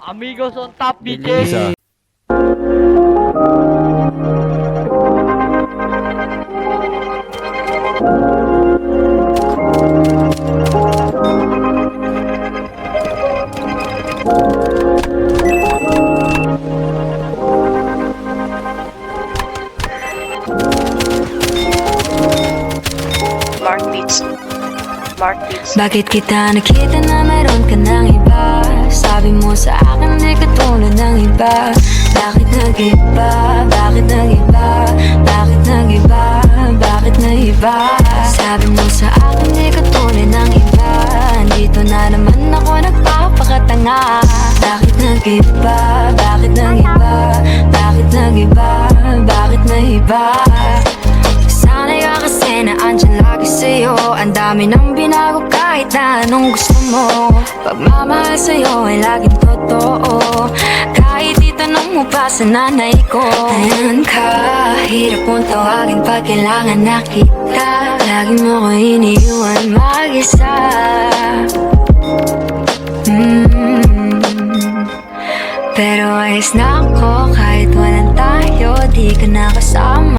Amigos on top, BJ. Isa. Mark Beats. Mark Beats. Bakit kita nakita na meron ka ng iba? Sabi mo sa akin di ka tulad ng iba. Bakit nag-iba? Bakit nag-iba? Bakit nag-iba? Bakit nag-iba? Sabi mo sa akin di ka tulad ng iba. Dito na naman ako nagpapakatanga. Bakit nag-iba? Bakit nag-iba? Bakit nag-iba? Bakit nag-iba? Sana'y ka kasi na andyan lagi sa'yo. Ang dami nang binago kahit na anong gusto mo. Pagmamahal sa'yo ay laging totoo. Kahit itanong mo pa sa nanay ko. Ayan ka, hirap mong tawagin pag kailangan na kita. Lagi mo ko iniiwan mag-isa. Pero ayos na ako kahit walang tayo. Di ka na kasama.